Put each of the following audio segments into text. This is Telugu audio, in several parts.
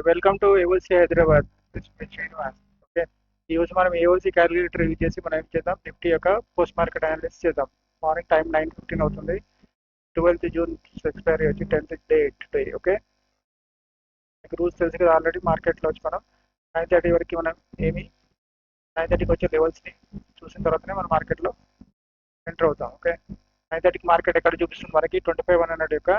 Welcome to AOC Hyderabad. This is Srinivas. Okay, ఈ రోజు మనం ఏఓసి క్యాలిక్యులేటర్ రివ్యూ చేసి మనం ఏం చేద్దాం, నిఫ్టీ యొక్క పోస్ట్ మార్కెట్ అనాలిసిస్ చేద్దాం. మార్నింగ్ టైం 9:15 అవుతుంది. 12th జూన్ ఎక్స్పైరీ వచ్చి 10th డే టుడే. ఓకే, మీకు రూల్స్ తెలుసు కదా ఆల్రెడీ. మార్కెట్లో వచ్చి మనం 9:30 వరకు మనం ఏమి 9:30కి వచ్చే లెవెల్స్ని చూసిన తర్వాతనే మనం మార్కెట్లో ఎంటర్ అవుతాం. ఓకే, 9:30కి మార్కెట్ ఎక్కడ చూపిస్తుంది మనకి 25,100 యొక్క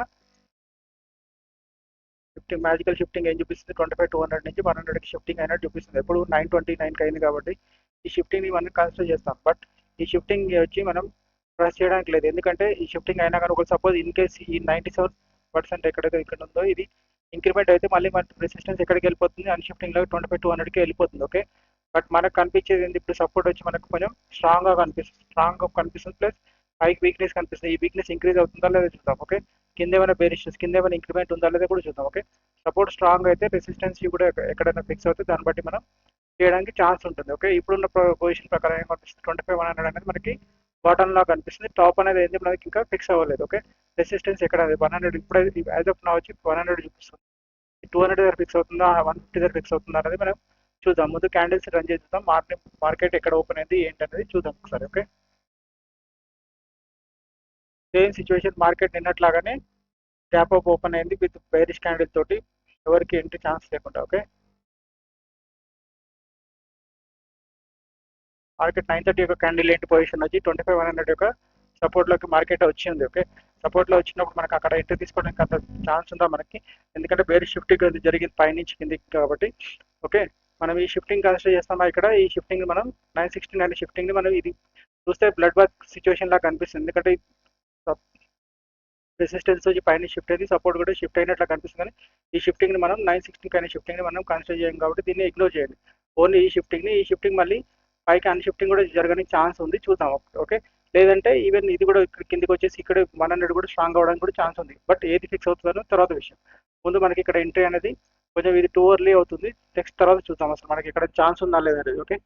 షిఫ్టింగ్, మ్యాజికల్ షిఫ్టింగ్ ఏం చూపిస్తుంది, 25,200 నుంచి 100కి షిఫ్టింగ్ అయినట్టు చూపిస్తుంది. ఎప్పుడు 9:29కి అయింది కాబట్టి ఈ షిఫ్టింగ్ని మనం కన్సిడర్ చేస్తాం. బట్ ఈ షిఫ్టింగ్ వచ్చి మనం ప్రెస్ చేయడానికి లేదు, ఎందుకంటే ఈ షిఫ్టింగ్ అయినా కానీ ఒక సపోజ్ ఇన్ కేస్ ఈ 97% ఎక్కడైతే ఇక్కడ ఉందో ఇది ఇంక్రిమెంట్ అయితే మళ్ళీ మన రెసిస్టెన్స్ ఎక్కడికి వెళ్ళిపోతుంది, అన్ షిఫ్టింగ్ లో 25,200కి వెళ్ళిపోతుంది. ఓకే, బట్ మనకు కనిపించేది ఏంటి, ఇప్పుడు సపోర్ట్ వచ్చి మనకు కొంచెం స్ట్రాంగ్ గా కనిపిస్తుంది, ప్లస్ పైకి వీక్నెస్ కనిపిస్తుంది. ఈ వీక్నెస్ ఇంక్రీజ్ అవుతుందా లేదా చూద్దాం. ఓకే, కింద ఏమైనా బేరిషెస్, కింద ఏమైనా ఇంక్రిమెంట్ ఉందా లేదా కూడా చూద్దాం. ఓకే, సపోర్ట్ స్ట్రాంగ్ అయితే రెసిస్టెన్స్ కూడా ఎక్కడైనా ఫిక్స్ అవుతే దాన్ని బట్టి మనం చేయడానికి ఛాన్స్ ఉంటుంది. ఓకే, ఇప్పుడున్న పొజిషన్ ప్రకారం ఏం కనిపిస్తుంది, 25,100 అనేది మనకి బాటమ్ లా కనిపిస్తుంది. టాప్ అనేది ఏంటి మనకి ఇంకా ఫిక్స్ అవ్వలేదు. ఓకే, రెసిస్టెన్స్ ఎక్కడ 100 ఇప్పుడే యాజ్ ఆఫ్ నా వచ్చి 100 చూపిస్తుంది. 200 దగ్గర ఫిక్స్ అవుతుందా, 150 దగ్గర ఫిక్స్ అవుతుందా అనేది మనం చూద్దాం. ముందు క్యాండిల్స్ రన్ చేసి చూద్దాం, మార్కెట్ ఎక్కడ ఓపెన్ అయింది ఏంటనేది చూద్దాం ఒకసారి. ఓకే, సేమ్ సిచ్యువేషన్ మార్కెట్ నిన్నట్లాగానే గ్యాప్ అప్ ఓపెన్ అయింది విత్ బేరిష్ క్యాండిల్ తోటి, ఎవరికి ఎంట్రీ ఛాన్స్ లేకుండా. ఓకే, మార్కెట్ 9:30 యొక్క క్యాండిల్ ఏంటి పొజిషన్ వచ్చి 25,100 యొక్క సపోర్ట్ లోకి మార్కెట్ వచ్చింది. ఓకే, సపోర్ట్ లో వచ్చినప్పుడు మనకు అక్కడ ఎంట్రీ తీసుకోవడానికి అంత ఛాన్స్ ఉందా మనకి, ఎందుకంటే బేరి షిఫ్టింగ్ జరిగింది పైనుంచి కిందికి కాబట్టి. ఓకే, మనం ఈ షిఫ్టింగ్ కన్సిడర్ చేస్తామా, ఇక్కడ ఈ షిఫ్టింగ్ మనం 969 షిఫ్టింగ్ ని మనం ఇది చూస్తే బ్లడ్ బాత్ సిచ్యువేషన్ లాగా కనిపిస్తుంది, ఎందుకంటే రెసిస్టెన్స్ వచ్చి పైన షిఫ్ట్ అయింది, సపోర్ట్ కూడా షిఫ్ట్ అయినట్లు కనిపిస్తుంది. కానీ ఈ షిఫ్టింగ్ ని మనం 960 కానీ షిఫ్టింగ్ ని మనం కన్సిడర్ చేయం కాబట్టి దీన్ని ఇగ్నోర్ చేయండి. ఓన్లీ ఈ షిఫ్టింగ్ మళ్ళీ పైకి అన్ షిఫ్టింగ్ కూడా జరగడానికి ఛాన్స్ ఉంది, చూద్దాం. ఓకే, లేదంటే ఈవెన్ ఇది కూడా ఇక్కడ కిందికి వచ్చేసి ఇక్కడ 100 కూడా స్ట్రాంగ్ అవడానికి కూడా ఛాన్స్ ఉంది. బట్ ఏది ఫిక్స్ అవుతుందో తర్వాత విషయం. ముందు మనకి ఇక్కడ ఎంట్రీ అనేది కొంచెం ఇది టూ అర్లీ అవుతుంది, నెక్స్ట్ తర్వాత చూద్దాం అసలు మనకి ఇక్కడ ఛాన్స్ ఉందా లేదనేది. ఓకే,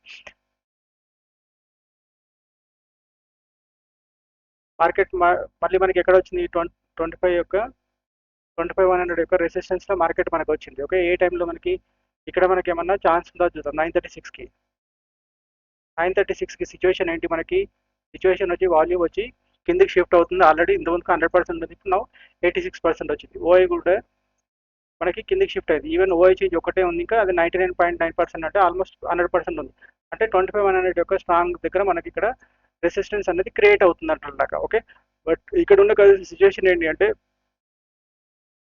మార్కెట్ మళ్ళీ మనకి ఎక్కడ వచ్చింది, 25 యొక్క 25,100 యొక్క రెసిస్టెన్స్ లో మార్కెట్ మనకు వచ్చింది. ఓకే, ఏ టైంలో మనకి ఇక్కడ మనకి ఏమన్నా ఛాన్స్ ఉందో చూద్దాం. 9:36కి సిచ్యువేషన్ ఏంటి మనకి, సిచ్యువేషన్ వచ్చి వాల్యూమ్ వచ్చి కిందికి షిఫ్ట్ అవుతుంది. ఆల్రెడీ ఇంతకుముందుకు 100% ఉంది, ఇప్పుడు 86% వచ్చింది. ఓఐ కూడా మనకి కిందికి షిఫ్ట్ అయింది. ఈవెన్ ఓఐ చేంజ్ ఒకటే ఉంది, ఇంకా అది 99.9% అంటే ఆల్మోస్ట్ 100% ఉంది. అంటే 25,100 యొక్క స్ట్రాంగ్ దగ్గర మనకి ఇక్కడ రెసిస్టెన్స్ అనేది క్రియేట్ అవుతుంది అంటారు. ఓకే, బట్ ఇక్కడ ఉన్న సిచ్యువేషన్ ఏంటి అంటే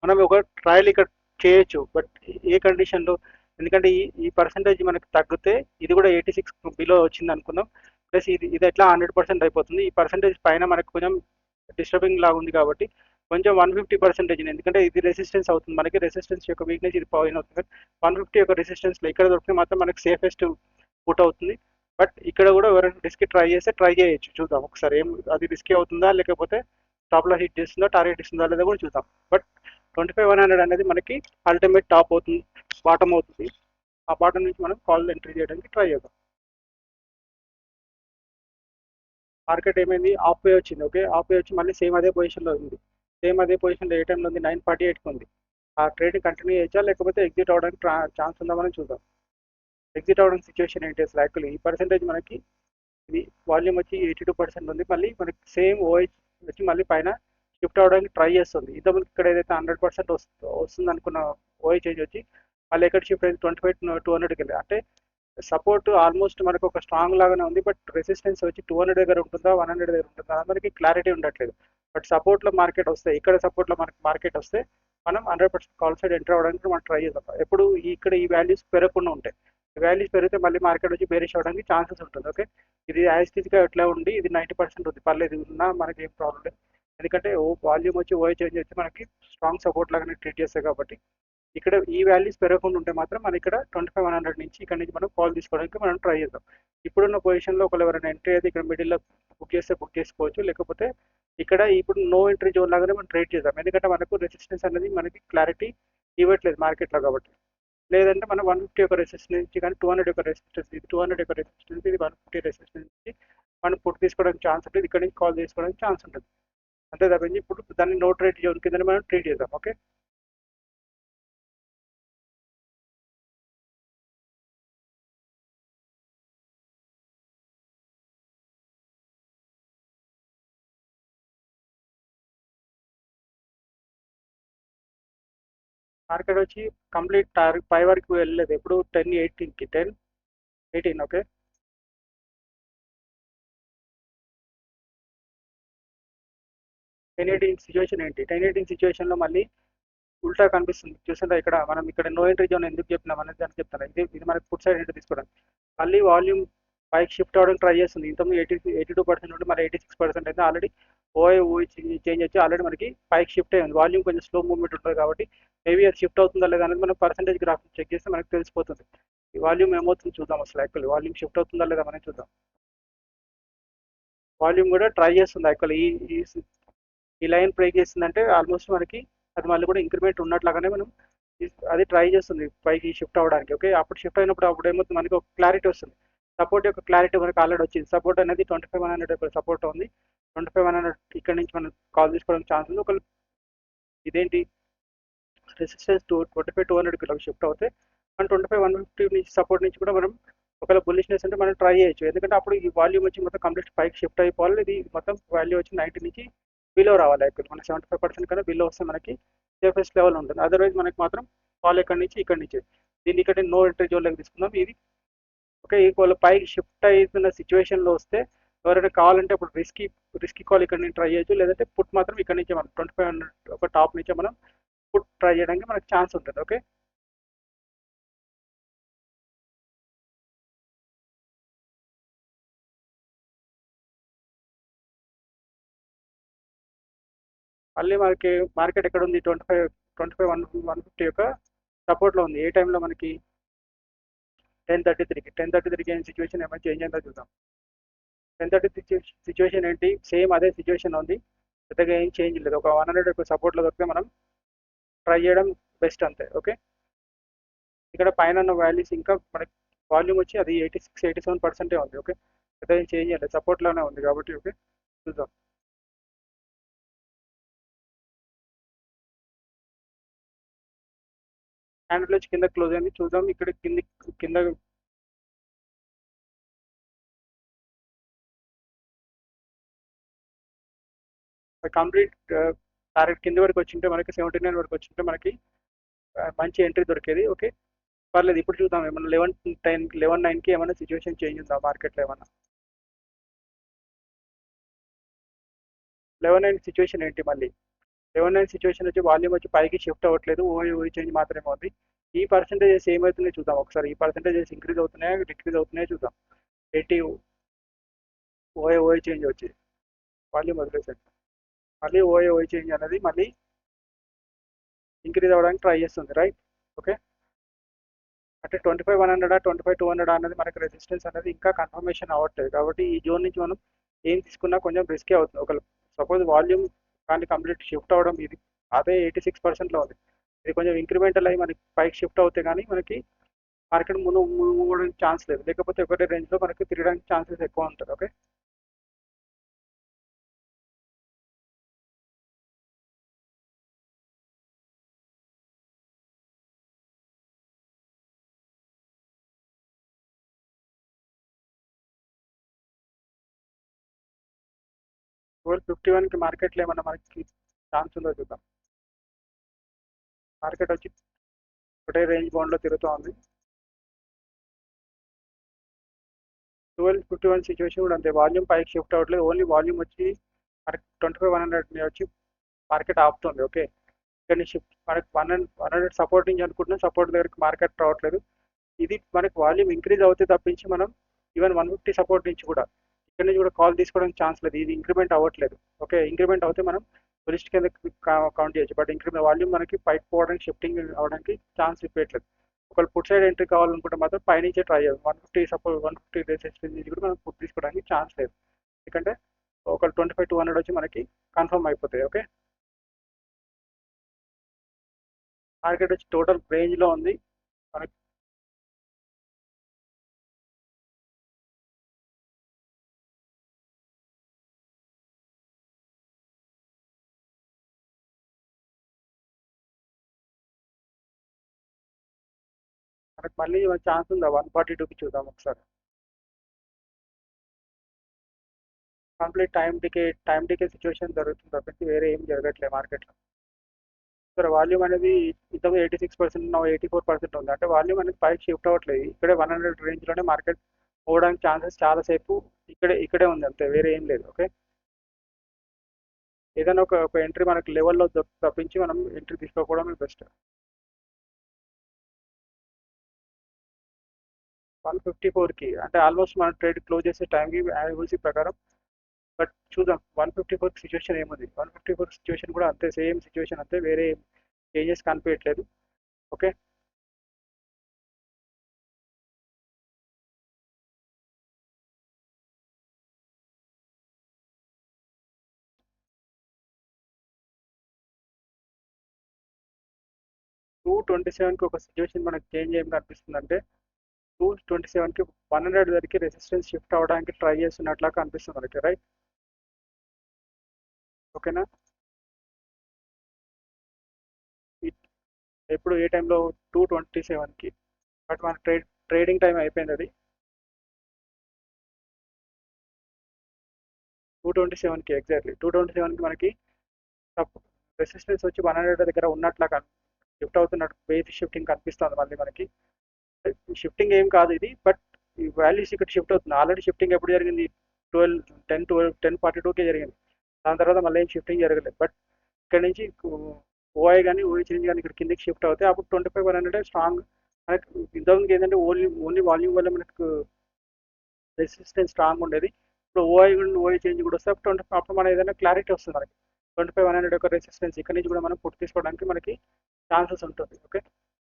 మనం ఒక ట్రయల్ ఇక్కడ చేయొచ్చు, బట్ ఏ కండిషన్లో, ఎందుకంటే ఈ పర్సంటేజ్ మనకి తగ్గితే ఇది కూడా 86 బిలో వచ్చింది అనుకుందాం, ప్లస్ ఇది ఎట్లా 100% అయిపోతుంది. ఈ పర్సంటేజ్ పైన మనకు కొంచెం డిస్టర్బింగ్ లాగా ఉంది కాబట్టి కొంచెం 150% ఎందుకంటే ఇది రెసిస్టెన్స్ అవుతుంది, మనకి రెసిస్టెన్స్ యొక్క వీక్నెస్ ఇది పైన అవుతుంది. 150 యొక్క రెసిస్టెన్స్లో ఇక్కడ దొరికితే మాత్రం మనకి సేఫెస్ట్ పుట్ అవుతుంది. బట్ ఇక్కడ కూడా ఎవరైనా రిస్క్ ట్రై చేస్తే ట్రై చేయొచ్చు, చూద్దాం ఒకసారి ఏం అది రిస్క్ అవుతుందా లేకపోతే టాప్ లో హిట్ చేస్తుందా, టార్గెట్ ఇస్తుందా లేదా కూడా చూద్దాం. బట్ 25,100 అనేది మనకి అల్టిమేట్ టాప్ అవుతుంది, బాటమ్ అవుతుంది. ఆ బాటమ్ నుంచి మనం కాల్ ఎంట్రీ చేయడానికి ట్రై చేద్దాం. మార్కెట్ ఏమైంది, హాఫ్ వే వచ్చింది. ఓకే, హాఫ్ వే వచ్చి మళ్ళీ సేమ్ అదే పొజిషన్లో ఉంది. సేమ్ అదే పొజిషన్లో ఏ టైంలో ఉంది, 9:48కి ఉంది. ఆ ట్రేడ్ కంటిన్యూ చేయొచ్చా లేకపోతే ఎగ్జిట్ అవ్వడానికి ఛాన్స్ ఉందా మనం చూద్దాం. ఎగ్జిట్ అవ్వడానికి సిచ్యువేషన్ ఏంటి అసలు, యాక్చువల్లీ ఈ పర్సెంటేజ్ మనకి ఇది వాల్యూమ్ వచ్చి 82% ఉంది, మళ్ళీ మనకి సేమ్ ఓహెచ్ వచ్చి మళ్ళీ పైన షిఫ్ట్ అవడానికి ట్రై చేస్తుంది. ఇంతకుముందు ఇక్కడ ఏదైతే 100% వస్తుంది అనుకున్న ఓహెచ్ చేంజ్ వచ్చి మళ్ళీ ఎక్కడ షిఫ్ట్ అయింది, 25,200కి వెళ్ళి. అంటే సపోర్ట్ ఆల్మోస్ట్ మనకు ఒక స్ట్రాంగ్ లాగానే ఉంది, బట్ రెసిస్టెన్స్ వచ్చి 200 దగ్గర ఉంటుందా 100 దగ్గర ఉంటుందా మనకి క్లారిటీ ఉండట్లేదు. బట్ సపోర్ట్లో మార్కెట్ వస్తే, ఇక్కడ సపోర్ట్లో మనకి మార్కెట్ వస్తే మనం 100% కాల్ సైడ్ ఎంటర్ అవ్వడానికి మనం ట్రై చేద్దాం. ఎప్పుడు ఇక్కడ ఈ వాల్యూస్ పెరగకుండా ఉంటాయి, ఈ వాల్యూస్ పెరిగితే మళ్ళీ మార్కెట్ వచ్చి బేరిష్ అవ్వడానికి ఛాన్సెస్ ఉంటుంది. ఓకే, ఇది యాజిటీస్గా ఎట్లా ఉండి ఇది 90% ఉంది, పర్లేదు ఉన్నా మనకి ఏం ప్రాబ్లం లేదు, ఎందుకంటే వాల్యూమ్ వచ్చి ఓఐ చేంజ్ వచ్చి మనకి స్ట్రాంగ్ సపోర్ట్ లాగానే ట్రీట్ చేస్తాయి కాబట్టి. ఇక్కడ ఈ వాల్యూస్ పెరగకుండా ఉంటే మాత్రం మనం ఇక్కడ 25,100 నుంచి ఇక్కడ నుంచి మనం కాల్ తీసుకోవడానికి మనం ట్రై చేద్దాం. ఇప్పుడున్న పొజిషన్లో ఒకవేళ ఎవరైనా ఎంట్రీ అయితే ఇక్కడ మిడిల్లో బుక్ చేస్తే బుక్ చేసుకోవచ్చు, లేకపోతే ఇక్కడ ఇప్పుడు నో ఎంట్రీ జోన్ లాగానే మనం ట్రేడ్ చేద్దాం, ఎందుకంటే మనకు రెసిస్టెన్స్ అనేది మనకి క్లారిటీ ఇవ్వట్లేదు మార్కెట్లో కాబట్టి. లేదంటే మనం 150 యొక్క రెసిస్టెన్స్ నుంచి కానీ 200 యొక్క రెసిస్టెన్స్, ఇది 200 యొక్క రెసిస్టెన్స్, ఇది 150 రెసిస్టెన్స్ నుంచి మనం పుట్ తీసుకోవడానికి ఛాన్స్ ఉంటుంది, ఇక్కడ నుంచి కాల్ చేసుకోవడానికి ఛాన్స్ ఉంటుంది. అంతే తప్పించి ఇప్పుడు దాన్ని నో ట్రేడ్ జోన్ కింద మనం ట్రీట్ చేద్దాం. ఓకే. మార్కెట్ వచ్చి కంప్లీట్ టార్గెట్ పై వరకు వెళ్ళలేదు, ఎప్పుడు 10-18కి 10-18. ఓకే, టెన్ ఎయిటీన్ సిచ్యువేషన్ ఏంటి, 10-18 సిచ్యువేషన్లో మళ్ళీ ఉల్టా కనిపిస్తుంది చూసారా. ఇక్కడ మనం ఇక్కడ నో ఎంట్రీ జోన్ ఎందుకు చెప్పినాం అనేది దానికి చెప్తాను. ఇది మనకి ఫుడ్ సైడ్ ఎంట్రీ తీసుకోవడానికి మళ్ళీ వాల్యూమ్ పైకి షిఫ్ట్ అవ్వడానికి ట్రై చేస్తుంది. ఇంతకుముందు 82% నుండి మరి 86% అయితే ఆల్రెడీ ఓఐ చేంజ్ వచ్చి ఆల్రెడీ మనకి పైకి షిఫ్ట్ అయ్యింది. వాల్యూమ్ కొంచెం స్లో మూవ్మెంట్ ఉంటుంది కాబట్టి మేబీ అది షిఫ్ట్ అవుతుందా లేదా అనేది మనం పర్సెంటేజ్ గ్రాఫ్ చెక్ చేస్తే మనకు తెలిసిపోతుంది. ఈ వాల్యూమ్ ఏమవుతుంది చూద్దాం, అసలు యాక్చువల్లీ వాల్యూమ్ షిఫ్ట్ అవుతుందా లేదా మనం చూద్దాం. వాల్యూమ్ కూడా ట్రై చేస్తుంది యాక్చువల్లీ ఈ ఈ లైన్ బ్రేక్ చేసిందంటే ఆల్మోస్ట్ మనకి అది మళ్ళీ కూడా ఇంక్రిమెంట్ ఉన్నట్లాగానే మనం అది ట్రై చేస్తుంది పైకి షిఫ్ట్ అవ్వడానికి. ఓకే, అప్పుడు షిఫ్ట్ అయినప్పుడు అప్పుడు ఏమవుతుంది మనకి ఒక క్లారిటీ వస్తుంది. సపోర్ట్ యొక్క క్లారిటీ మనకి ఆల్రెడీ వచ్చింది. సపోర్ట్ అనేది 25,100 సపోర్ట్ ఉంది. 25,100 ఇక్కడ నుంచి మనం కాల్ తీసుకోవడానికి ఛాన్స్ ఉంది. ఒక ఇదేంటి రెసిస్టెన్స్ 25,200 షిఫ్ట్ అవుతే మనం 25,150 నుంచి సపోర్ట్ నుంచి కూడా మనం ఒకవేళ బుల్లిష్నెస్ అంటే మనం ట్రై చేయొచ్చు. ఎందుకంటే అప్పుడు ఈ వాల్యూమ్ వచ్చి మొత్తం కంప్లీట్ పైకి షిఫ్ట్ అయిపోవాలి. ఇది మొత్తం వాల్యూ వచ్చి 90 నుంచి బిలో రావాలి. యాక్చువల్ మన 75% కన్నా బిలో వస్తే మనకి సేఫెస్ట్ లెవెల్ ఉంటుంది. అదర్వైజ్ మనకి మాత్రం కాల్ ఎక్కడి నుంచి ఇక్కడి నుంచి దీన్ని ఇక్కడ నో ఎంట్రీ జోన్లోకి తీసుకుందాం. ఇది ఓకే, ఈక్వల్ పైకి షిఫ్ట్ అవుతున్న సిచ్యువేషన్లో వస్తే ఎవరైనా కావాలంటే ఇప్పుడు రిస్కీ కాల్ ఇక్కడ నుంచి ట్రై చేయొచ్చు. లేదంటే పుట్ మాత్రం ఇక్కడ నుంచి మనం 2500 ఒక టాప్ నుంచే మనం పుట్ ట్రై చేయడానికి మనకు ఛాన్స్ ఉంటుంది. ఓకే, మళ్ళీ మనకి మార్కెట్ ఎక్కడ ఉంది, 25,150 యొక్క సపోర్ట్లో ఉంది. ఏ టైంలో మనకి 10:33కి ఏం సిచ్యువేషన్ ఏమైనా చేంజ్ అయిందో చూద్దాం. 10:30 సిచ్యువేషన్ ఏంటి, సేమ్ అదే సిచ్యువేషన్ ఉంది, పెద్దగా ఏం చేంజ్ లేదు. ఒక 100 యొక్క సపోర్ట్లో దొరికితే మనం ట్రై చేయడం బెస్ట్ అంతే. ఓకే, ఇక్కడ పైన ఉన్న వాల్యూస్ ఇంకా మనకి వాల్యూమ్ వచ్చి అది 86-87% ఉంది. ఓకే, పెద్దగా ఏం చేంజ్ చేయలేదు, సపోర్ట్లోనే ఉంది కాబట్టి. ఓకే, చూద్దాం. హ్యాండిల్ వచ్చి కింద క్లోజ్ అయింది చూద్దాం. ఇక్కడ కింద కంప్లీట్ టార్గెట్ కింద వరకు వచ్చింటే మనకి 79 వరకు వచ్చింటే మనకి మంచి ఎంట్రీ దొరికేది. ఓకే, పర్లేదు. ఇప్పుడు చూద్దాం ఏమన్నా 11:9కి ఏమైనా సిచ్యువేషన్ చేంజ్ ఉందా మార్కెట్లో ఏమన్నా. 11:9 సిచ్యువేషన్ ఏంటి, మళ్ళీ 11:9 సిచ్యువేషన్ వచ్చి వాల్యూమ్ వచ్చి పైకి షిఫ్ట్ అవ్వట్లేదు, ఓయి చేంజ్ మాత్రమే ఉంది. ఈ పర్సెంటేజెస్ ఏమవుతున్నాయో చూద్దాం ఒకసారి. ఈ పర్సెంటేజెస్ ఇంక్రీజ్ అవుతున్నాయా డిక్రీజ్ అవుతున్నాయో చూద్దాం. 80 ఓయి చేంజ్ వచ్చి వాల్యూమ్ వదిలేసండి, మళ్ళీ ఓయి చేంజ్ అనేది మళ్ళీ ఇంక్రీజ్ అవ్వడానికి ట్రై చేస్తుంది. రైట్, ఓకే, అంటే 25,100 25,200 అనేది మనకి రెసిస్టెన్స్ అనేది ఇంకా కన్ఫర్మేషన్ అవ్వట్లేదు. కాబట్టి ఈ జోన్ నుంచి మనం ఏం తీసుకున్నా కొంచెం రిస్కే అవుతుంది. ఒక సపోజ్ వాల్యూమ్ కానీ కంప్లీట్ షిఫ్ట్ అవ్వడం ఇది అదే 86%లో ఉంది. ఇది కొంచెం ఇంక్రిమెంటల్ అయ్యి మనకి పైకి షిఫ్ట్ అవుతే కానీ మనకి మార్కెట్ మూవ్ అవ్వడానికి ఛాన్స్ లేదు. లేకపోతే ఒకటే రేంజ్లో మనకి తిరగడానికి ఛాన్సెస్ ఎక్కువ ఉంటుంది. ఓకే, ట్వెల్వ్ 51కి మార్కెట్లో ఏమన్నా మనకి ఛాన్స్ ఉందో చూద్దాం. మార్కెట్ వచ్చి ఒకటే రేంజ్ బౌండ్లో తిరుగుతూ ఉంది. 12:51 సిచ్యువేషన్ కూడా అంతే, వాల్యూమ్ పైకి షిఫ్ట్ అవ్వట్లేదు. ఓన్లీ వాల్యూమ్ వచ్చి మనకి 25,100 వచ్చి మార్కెట్ ఆపుతుంది. ఓకే, ఇక్కడ నుంచి మనకి 100 సపోర్ట్ నుంచి అనుకుంటున్నాం, సపోర్ట్ దగ్గరికి మార్కెట్ రావట్లేదు. ఇది మనకి వాల్యూమ్ ఇంక్రీజ్ అవుతే తప్పించి మనం ఈవెన్ 150 సపోర్ట్ నుంచి కూడా ఇక్కడ నుంచి కూడా కాల్ తీసుకోవడానికి ఛాన్స్ లేదు. ఇది ఇంక్రిమెంట్ అవ్వట్లేదు. ఓకే, ఇంక్రిమెంట్ అవుతే మనం లిస్ట్ కింద కౌంట్ చేయొచ్చు. బట్ ఇంక్రిమెంట్ వాల్యూమ్ మనకి పైకి పోవడానికి షిఫ్టింగ్ అవ్వడానికి ఛాన్స్ ఇవ్వట్లేదు. ఒకవేళ పుట్ సైడ్ ఎంట్రీ కావాలనుకుంటే మాత్రం పైనుంచే ట్రై చేయాలి. 150 సపోజ్ 150 రెసిస్టెన్స్ నుంచి కూడా మనం పుట్ తీసుకోవడానికి ఛాన్స్ లేదు. ఎందుకంటే ఒక 25,200 వచ్చి మనకి కన్ఫర్మ్ అయిపోతాయి. ఓకే, మార్కెట్ వచ్చి టోటల్ రేంజ్లో ఉంది. మనకి మనకి మళ్ళీ ఛాన్స్ ఉందా 142కి చూద్దాం ఒకసారి. కంప్లీట్ టైం డికే సిచ్యువేషన్ జరుగుతుంది తప్పించి వేరే ఏం జరగట్లేదు మార్కెట్లో. ఇక్కడ వాల్యూమ్ అనేది ఇంతకు 86% 84% ఉంది, అంటే వాల్యూమ్ అనేది పైకి షిఫ్ట్ అవ్వట్లేదు. ఇక్కడే 100 రేంజ్లోనే మార్కెట్ పోవడానికి ఛాన్సెస్ చాలాసేపు ఇక్కడే ఉంది, అంతే, వేరే ఏం లేదు. ఓకే, ఏదైనా ఒక ఎంట్రీ మనకి లెవెల్లో తప్పించి మనం ఎంట్రీ తీసుకోవడం బెస్ట్. 154కి అంటే ఆల్మోస్ట్ మన ట్రేడ్ క్లోజ్ చేసే టైంకి యావరేజ్ ప్రకారం. బట్ చూద్దాం 154 సిచ్యువేషన్ ఏముంది. 154 సిచ్యువేషన్ కూడా అంతే, సేమ్ సిచ్యువేషన్ అంతే, వేరే చేంజెస్ కనిపించట్లేదు. ఓకే, టూ 27కి ఒక సిచ్యువేషన్ మనకి చేంజ్ ఏం కనిపిస్తుంది అంటే 227కి 100 వరకు రెసిస్టెన్స్ షిఫ్ట్ అవ్వడానికి ట్రై చేస్తున్నట్లా కనిపిస్తుంది మనకి, రైట్? ఓకేనా, ఎప్పుడు ఏ టైంలో 227కి, బట్ మన ట్రేడింగ్ టైం అయిపోయింది, అది 227కి ఎగ్జాక్ట్లీ 227కి మనకి రెసిస్టెన్స్ వచ్చి 100 దగ్గర ఉన్నట్లా షిఫ్ట్ అవుతున్నట్టు బేసిక్ షిఫ్టింగ్ కనిపిస్తుంది మళ్ళీ మనకి. షిఫ్టింగ్ ఏం కాదు ఇది, బట్ ఈ వాల్యూస్ ఇక్కడ షిఫ్ట్ అవుతుంది. ఆల్రెడీ షిఫ్టింగ్ ఎప్పుడు జరిగింది? 10:42కే జరిగింది. దాని తర్వాత మళ్ళీ ఏం షిఫ్టింగ్ జరగలేదు. బట్ ఇక్కడ నుంచి ఓఐ కానీ ఓఐ చేంజ్ కానీ ఇక్కడ కిందకి షిఫ్ట్ అవుతాయి. అప్పుడు 25 స్ట్రాంగ్ మనకి. ఇంతకుముందు ఏంటంటే ఓన్లీ వాల్యూమ్ వల్ల మనకు రెసిస్టెన్స్ స్ట్రాంగ్ ఉండేది. ఇప్పుడు ఓఐ చేంజ్ కూడా వస్తే అప్పుడు మన ఏదైనా క్లారిటీ వస్తుంది మనకి. 25 యొక్క రెసిస్టెన్స్ ఇక్కడ నుంచి కూడా మనం పుట్టి తీసుకోవడానికి మనకి ఛాన్సెస్ ఉంటుంది. ఓకే,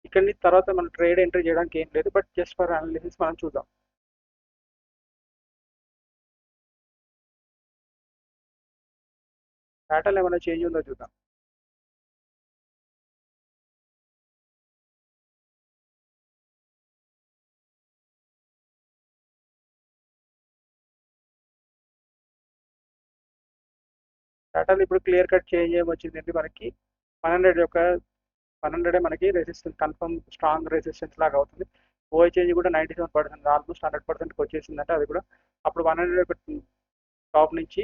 ఇక్కడ నుంచి తర్వాత మనం ట్రేడ్ ఎంట్రీ చేయడానికి ఏం లేదు, బట్ జస్ట్ ఫర్ అనాలిసిస్ మనం చూద్దాం. ప్యాటర్న్ ఏమైనా చేంజ్ ఉందో చూద్దాం. ప్యాటర్న్ ఇప్పుడు క్లియర్ కట్ చేంజ్ ఏమొచ్చిందంటే మనకి 100 యొక్క 100 మనకి రెసిస్టెన్స్ కన్ఫర్మ్ స్ట్రాంగ్ రెసిస్టెన్స్ లాగా అవుతుంది. ఓఐ చేంజ్ కూడా 97%, ఆల్మోస్ట్ 100%కి వచ్చేసిందంటే అది కూడా. అప్పుడు 100 యొక్క టాప్ నుంచి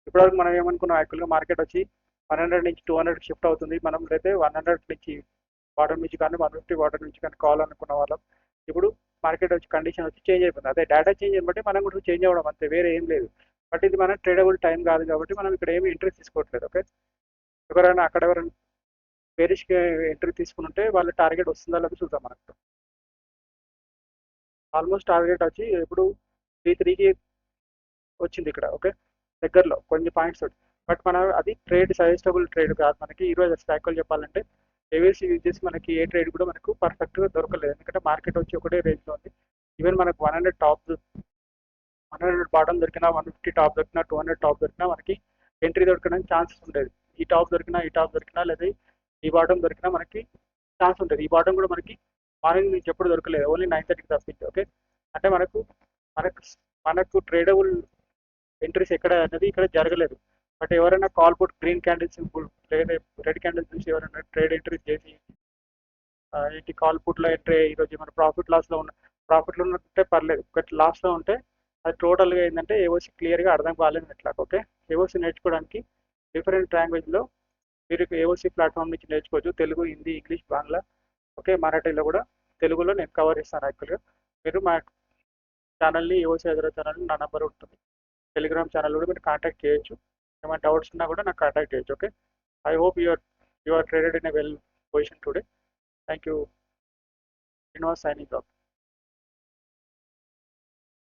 ఇప్పటివరకు మనం ఏమనుకున్నాం, యాక్చువల్గా మార్కెట్ వచ్చి 100 నుంచి 200 షిఫ్ట్ అవుతుంది. మనం అయితే 100 నుంచి బాటమ్ నుంచి కానీ 150 బాటమ్ నుంచి కానీ కావాలనుకున్న వాళ్ళం. ఇప్పుడు మార్కెట్ వచ్చి కండిషన్ వచ్చి చేంజ్ అయిపోయింది. అదే డేటా చేంజ్ బట్టి మనం కూడా చేంజ్ అవ్వడం అంతే, వేరే ఏం లేదు. బట్ ఇది మన ట్రేడబుల్ టైం కాదు కాబట్టి మనం ఇక్కడ ఏమి ఇంట్రెస్ట్ తీసుకోవట్లేదు. ఓకే, ఎవరైనా బేరిష్కి ఎంట్రీ తీసుకుని ఉంటే వాళ్ళ టార్గెట్ వస్తుందా లేదా చూద్దాం. మనకు ఆల్మోస్ట్ టార్గెట్ వచ్చి ఇప్పుడు 3-3కి వచ్చింది ఇక్కడ. ఓకే, దగ్గరలో కొన్ని పాయింట్స్. బట్ మన అది ట్రేడ్ సజెస్టబుల్ ట్రేడ్ కాదు మనకి. ఈరోజు స్టాక్లు చెప్పాలంటే ఏవేసి యూజ్ చేసి మనకి ఏ ట్రేడ్ కూడా మనకు పర్ఫెక్ట్గా దొరకలేదు. ఎందుకంటే మార్కెట్ వచ్చి ఒకటే రేంజ్లో ఉంది. ఈవెన్ మనకు 100 టాప్ 100 బాటమ్ దొరికినా, 150 టాప్ దొరికినా, 200 టాప్ దొరికినా మనకి ఎంట్రీ దొరకడానికి ఛాన్సెస్ ఉండేది. ఈ టాప్ దొరికినా లేదా ఈ బాటమ్ దొరికినా మనకి ఛాన్స్ ఉంటుంది. ఈ బాటమ్ కూడా మనకి మార్నింగ్ నుంచి ఎప్పుడు దొరకలేదు, ఓన్లీ 9:30కి తప్పించి. ఓకే, అంటే మనకు మనకు మనకు ట్రేడబుల్ ఎంట్రీస్ ఎక్కడ అనేది ఇక్కడ జరగలేదు. బట్ ఎవరైనా కాల్ పుట్ గ్రీన్ క్యాండిల్స్ లేదా రెడ్ క్యాండిల్స్ చూసి ఎవరైనా ట్రేడ్ ఎంట్రీస్ చేసి ఏంటి కాల్ పుట్లో ఎంట్రీ ఈరోజు మన ప్రాఫిట్లో ఉంటే పర్లేదు. బట్ లాస్లో ఉంటే అది టోటల్గా ఏంటంటే ఏఓసి క్లియర్గా అర్థం కాలేదు ఎట్లా. ఓకే, ఏఓసి నేర్చుకోవడానికి డిఫరెంట్ లాంగ్వేజ్లో మీరు ఏఓసి ప్లాట్ఫామ్ నుంచి నేర్చుకోవచ్చు. తెలుగు, హిందీ, ఇంగ్లీష్, బాంగ్లా, ఓకే, మరాఠీలో కూడా. తెలుగులో నేను కవర్ చేస్తాను యాక్చువల్గా. మీరు మా ఛానల్ని ఏఓసి హైదరాబాద్ ఛానల్ నా నెంబర్ ఉంటుంది. టెలిగ్రామ్ ఛానల్ కూడా మీరు కాంటాక్ట్ చేయొచ్చు. ఏమైనా డౌట్స్ ఉన్నా కూడా నాకు కాంటాక్ట్ చేయొచ్చు. Okay, I hope you are traded in a well position today. Thank you. Srinivas signing off.